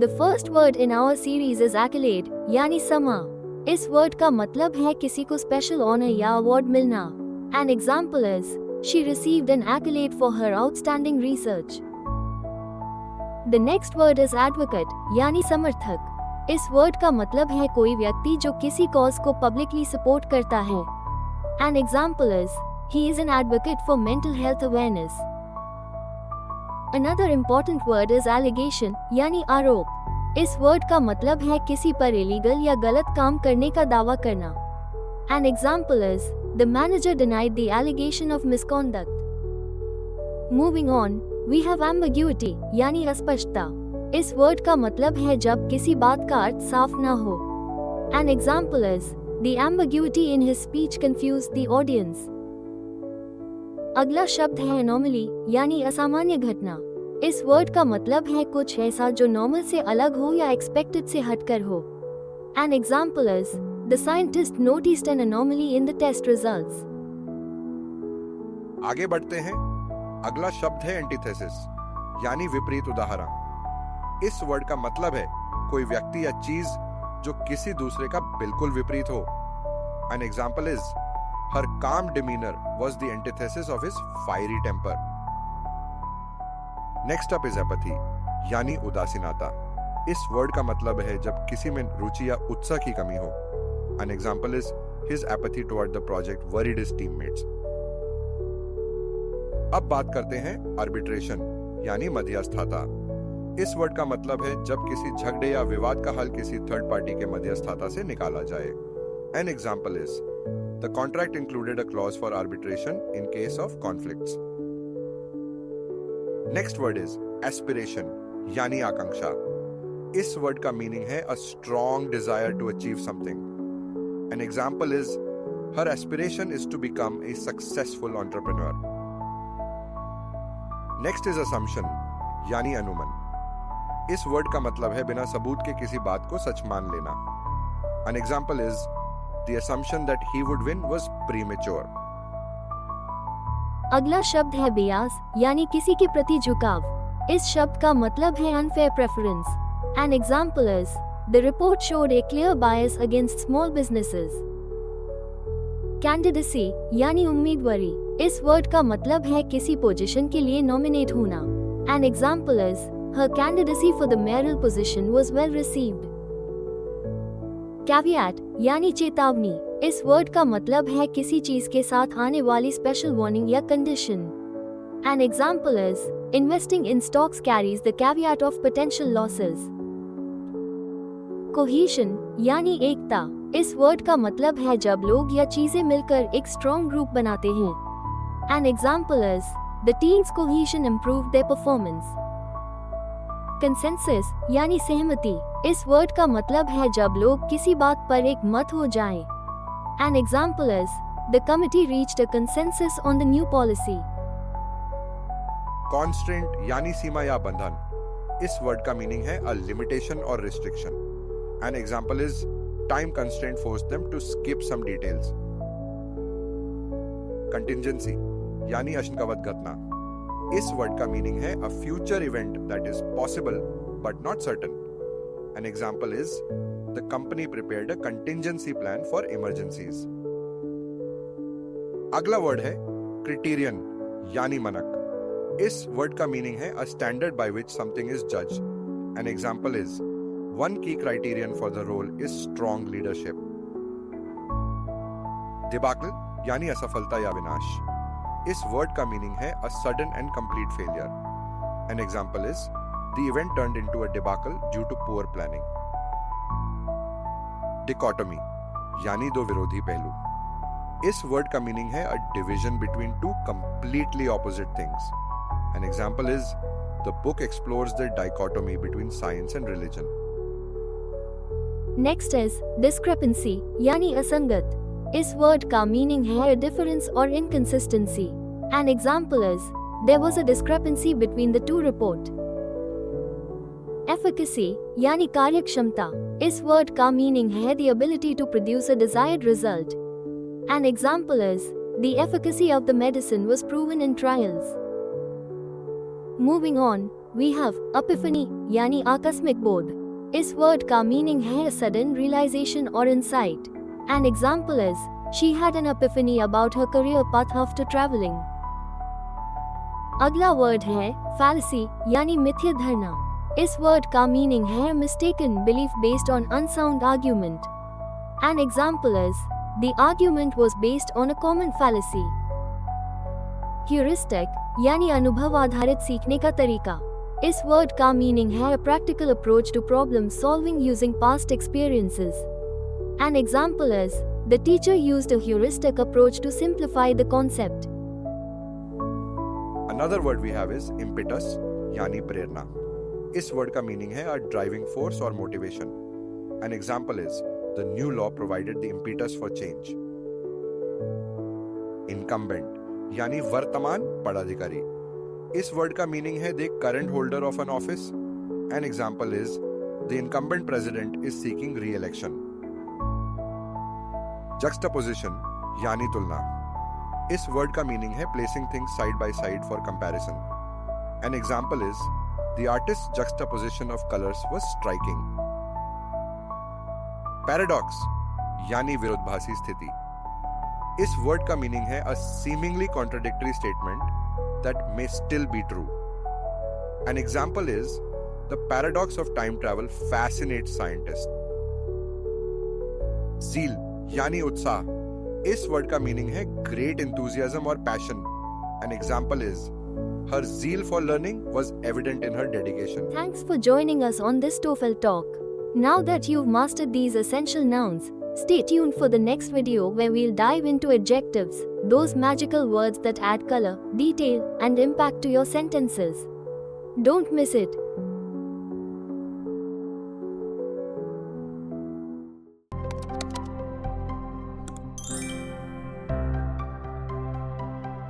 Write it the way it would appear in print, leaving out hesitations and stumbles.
The first word in our series is accolade, यानी समा। इस word का मतलब है किसी को special honor या award मिलना। An example is, she received an accolade for her outstanding research. The next word is advocate, यानी समर्थक। इस word का मतलब है कोई व्यक्ति जो किसी cause को publicly support करता है। An example is, he is an advocate for mental health awareness. Another important word is allegation, यानी आरोप। इस word का मतलब है किसी पर illegal या गलत काम करने का दावा करना। An example is, the manager denied the allegation of misconduct. Moving on, we have ambiguity, यानी अस्पष्टता। इस word का मतलब है जब किसी बात का अर्थ साफ ना हो। An example is, the ambiguity in his speech confused the audience. अगला शब्द है anomaly, यानी असामान्य घटना। इस वर्ड का मतलब है कुछ ऐसा जो नॉर्मल से अलग हो या एक्सपेक्टेड से हटकर हो। An example is, the scientist noticed an anomaly in the test results. आगे बढ़ते हैं। अगला शब्द है एंटीथेसिस, यानी विपरीत उदाहरण। इस वर्ड का मतलब है कोई व्यक्ति या चीज जो किसी दूसरे का बिल्कुल विपरीत हो। An example is, her calm demeanor was the antithesis of his fiery temper. Next up is apathy, यानी उदासीनता। इस वर्ड का मतलब है जब किसी में रुचि या उत्साह की कमी हो। An example is, his apathy toward the project worried his teammates. अब बात करते हैं arbitration, यानी मध्यस्थता। इस वर्ड का मतलब है जब किसी झगड़े या विवाद का हल किसी थर्ड पार्टी के मध्यस्थता से निकाला जाए। An example is, the contract included a clause for arbitration in case of conflicts. Next word is aspiration, यानी आकांक्षा। इस word का meaning है a strong desire to achieve something. An example is, her aspiration is to become a successful entrepreneur. Next is assumption, यानी अनुमान। इस word का मतलब है बिना सबूत के किसी बात को सच मान लेना। An example is, the assumption that he would win was premature. अगला शब्द है bias, यानी किसी के प्रति झुकाव। इस शब्द का मतलब है unfair preference. An example is, the report showed a clear bias against small businesses. Candidacy, यानी उम्मीदवारी। इस वर्ड का मतलब है किसी पोजीशन के लिए नॉमिनेट होना। An example is, her candidacy for the mayoral position was well received. Caveat, यानी चेतावनी। इस वर्ड का मतलब है किसी चीज के साथ आने वाली स्पेशल वार्निंग या condition. An example is, investing in stocks carries the caveat of potential losses. Cohesion, यानी एकता। इस वर्ड का मतलब है जब लोग या चीजें मिलकर एक स्ट्रॉन्ग ग्रुप बनाते हैं। An example is, the team's cohesion improved their performance. Consensus, यानी सहमति। इस वर्ड का मतलब है जब लोग किसी बात पर एक मत हो जाएं। An example is, the committee reached a consensus on the new policy. Constraint, यानी सीमा या बंधन। इस वर्ड का मीनिंग है a limitation or restriction. An example is, time constraint forced them to skip some details. Contingency, यानी अशंकावत घटना। इस word का मीनिंग है a future event that is possible but not certain. An example is, the company prepared a contingency plan for emergencies. अगला word है criterion, यानी मानक। इस वर्ड का मीनिंग है a standard by which something is judged. An example is, one key criterion for the role is strong leadership. debacle, यानी असफलता या विनाश। इस वर्ड का मीनिंग है a sudden and complete failure. An example is, the event turned into a debacle due to poor planning. Dichotomy, यानी दो विरोधी पहलू। इस वर्ड का मीनिंग है a division between two completely opposite things. An example is, the book explores the dichotomy between science and religion. Next is discrepancy, यानी असंगत। इस वर्ड का मीनिंग है a difference or inconsistency. An example is, there was a discrepancy between the two reports. Efficacy, यानी कार्यक्षमता। इस word का meaning है the ability to produce a desired result. An example is, the efficacy of the medicine was proven in trials. Moving on, we have epiphany यानी आकस्मिक बोध। इस word का मीनिंग है sudden realization or insight। An example is, she had an epiphany about her career path after traveling। अगला word है fallacy यानी मिथ्या धारणा। इस वर्ड का मीनिंग है mistaken belief based on unsound argument। An example is, the argument was based on a common fallacy। Heuristic यानी अनुभव आधारित सीखने का तरीका। इस वर्ड का मीनिंग है a practical approach to problem solving using past experiences। An example is, the teacher used a heuristic approach to simplify the concept। Another word we have is impetus यानी प्रेरणा। इस वर्ड का meaning है a driving force or motivation। An example is, the new law provided the impetus for change। Incumbent यानी वर्तमान पदाधिकारी। इस word का meaning है the current holder of an office। An example is, the incumbent president is seeking re-election। Juxtaposition यानी तुलना। इस word का मीनिंग है placing things side by side for comparison। An example is, the artist's juxtaposition of colors was striking। Paradox यानी विरोधाभासी स्थिति। इस word का मीनिंग है a seemingly contradictory statement that may still be true। An example is, the paradox of time travel fascinates scientists। zeal यानी उत्साह। इस word का मीनिंग है great enthusiasm or passion। An example is, her zeal for learning was evident in her dedication। Thanks for joining us on this TOEFL talk। Now that you've mastered these essential nouns, stay tuned for the next video where we'll dive into adjectives, those magical words that add color, detail, and impact to your sentences. Don't miss it.